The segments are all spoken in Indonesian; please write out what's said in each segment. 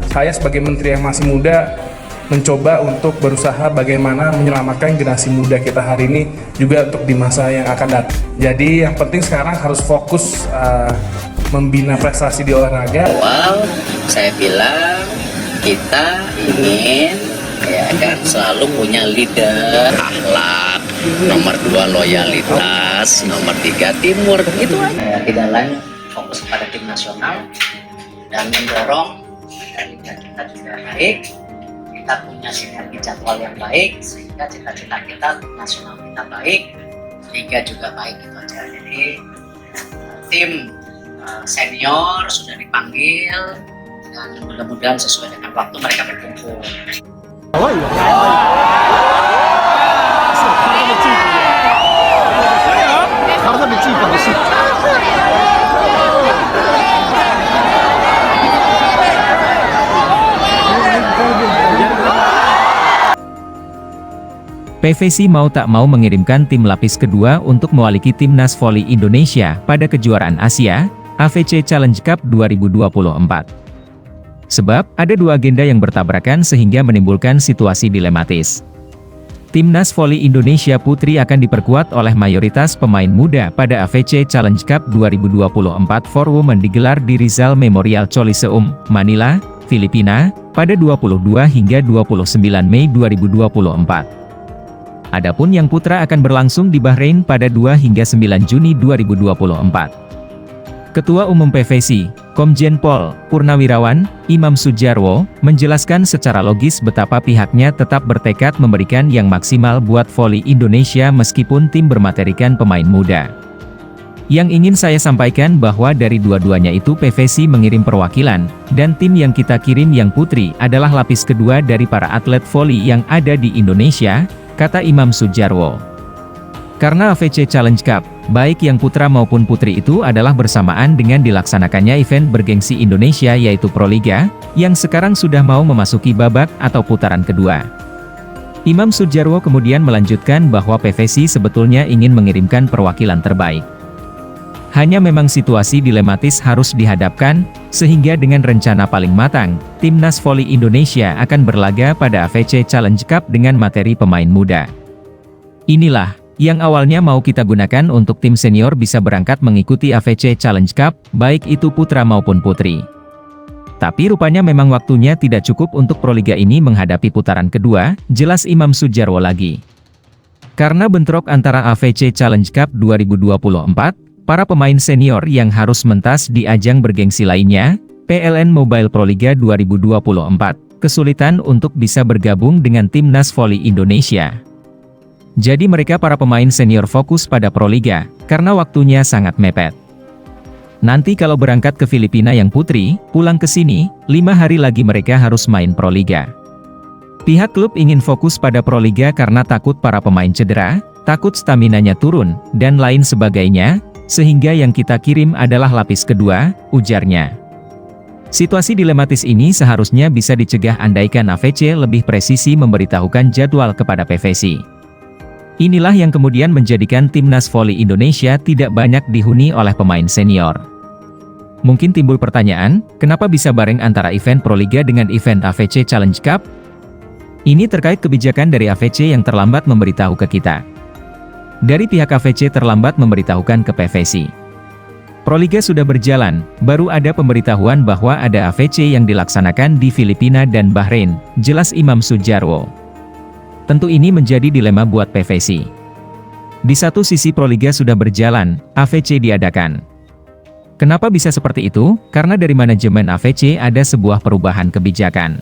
Saya sebagai menteri yang masih muda mencoba untuk berusaha bagaimana menyelamatkan generasi muda kita hari ini juga untuk di masa yang akan datang. Jadi yang penting sekarang harus fokus membina prestasi di olahraga. Awal saya bilang kita ingin ya kan selalu punya leader, akhlak, nomor 2 loyalitas, nomor 3 timur, gitu aja. Tidak lain fokus pada tim nasional dan mendorong liga kita juga baik, kita punya sinergi jadwal yang baik sehingga cita-cita kita tim nasional kita baik, liga juga baik, gitu aja. Jadi tim senior sudah dipanggil dan mudah-mudahan sesuai dengan waktu mereka berkumpul. PVC mau tak mau mengirimkan tim lapis kedua untuk mewakili timnas voli Indonesia pada kejuaraan Asia, AFC Challenge Cup 2024. Sebab, ada dua agenda yang bertabrakan sehingga menimbulkan situasi dilematis. Timnas voli Indonesia Putri akan diperkuat oleh mayoritas pemain muda pada AFC Challenge Cup 2024 for Women digelar di Rizal Memorial Coliseum, Manila, Filipina, pada 22 hingga 29 Mei 2024. Adapun yang putra akan berlangsung di Bahrain pada 2 hingga 9 Juni 2024. Ketua Umum PVC, Komjen Pol Purnawirawan, Imam Sudjarwo, menjelaskan secara logis betapa pihaknya tetap bertekad memberikan yang maksimal buat voli Indonesia meskipun tim bermaterikan pemain muda. Yang ingin saya sampaikan bahwa dari dua-duanya itu PVC mengirim perwakilan, dan tim yang kita kirim yang putri adalah lapis kedua dari para atlet voli yang ada di Indonesia, kata Imam Sudjarwo. Karena AFC Challenge Cup, baik yang putra maupun putri itu adalah bersamaan dengan dilaksanakannya event bergengsi Indonesia yaitu Proliga, yang sekarang sudah mau memasuki babak atau putaran kedua. Imam Sudjarwo kemudian melanjutkan bahwa PVC sebetulnya ingin mengirimkan perwakilan terbaik. Hanya memang situasi dilematis harus dihadapkan, sehingga dengan rencana paling matang, Timnas Voli Indonesia akan berlaga pada AFC Challenge Cup dengan materi pemain muda. Inilah, yang awalnya mau kita gunakan untuk tim senior bisa berangkat mengikuti AFC Challenge Cup, baik itu putra maupun putri. Tapi rupanya memang waktunya tidak cukup untuk Proliga ini menghadapi putaran kedua, jelas Imam Sudjarwo lagi. Karena bentrok antara AFC Challenge Cup 2024, para pemain senior yang harus mentas di ajang bergengsi lainnya, PLN Mobile Proliga 2024, kesulitan untuk bisa bergabung dengan Timnas Voli Indonesia. Jadi mereka para pemain senior fokus pada Proliga, karena waktunya sangat mepet. Nanti kalau berangkat ke Filipina yang putri, pulang ke sini, 5 hari lagi mereka harus main Proliga. Pihak klub ingin fokus pada Proliga karena takut para pemain cedera, takut staminanya turun, dan lain sebagainya, sehingga yang kita kirim adalah lapis kedua, ujarnya. Situasi dilematis ini seharusnya bisa dicegah andaikan AFC lebih presisi memberitahukan jadwal kepada PVC. Inilah yang kemudian menjadikan Timnas Voli Indonesia tidak banyak dihuni oleh pemain senior. Mungkin timbul pertanyaan, kenapa bisa bareng antara event Proliga dengan event AFC Challenge Cup? Ini terkait kebijakan dari AFC yang terlambat memberitahu ke kita. Dari pihak AFC terlambat memberitahukan ke PVC. Proliga sudah berjalan, baru ada pemberitahuan bahwa ada AFC yang dilaksanakan di Filipina dan Bahrain, jelas Imam Sudjarwo. Tentu ini menjadi dilema buat PVC. Di satu sisi Proliga sudah berjalan, AFC diadakan. Kenapa bisa seperti itu? Karena dari manajemen AFC ada sebuah perubahan kebijakan.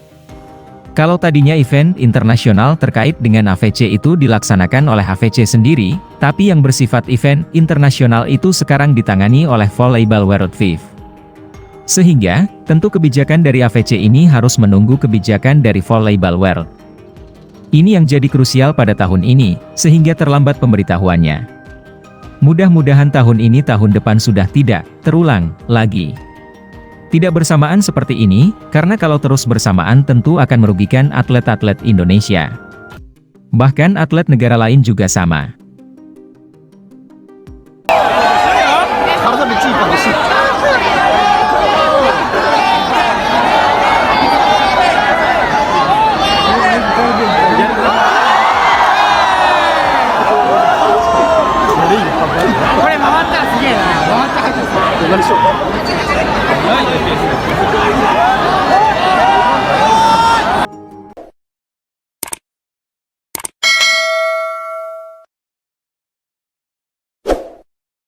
Kalau tadinya event internasional terkait dengan AFC itu dilaksanakan oleh AFC sendiri, tapi yang bersifat event internasional itu sekarang ditangani oleh Volleyball World FIF. Sehingga, tentu kebijakan dari AFC ini harus menunggu kebijakan dari Volleyball World. Ini yang jadi krusial pada tahun ini, sehingga terlambat pemberitahuannya. Mudah-mudahan tahun ini tahun depan sudah tidak terulang lagi. Tidak bersamaan seperti ini, karena kalau terus bersamaan tentu akan merugikan atlet-atlet Indonesia. Bahkan atlet negara lain juga sama. Hai.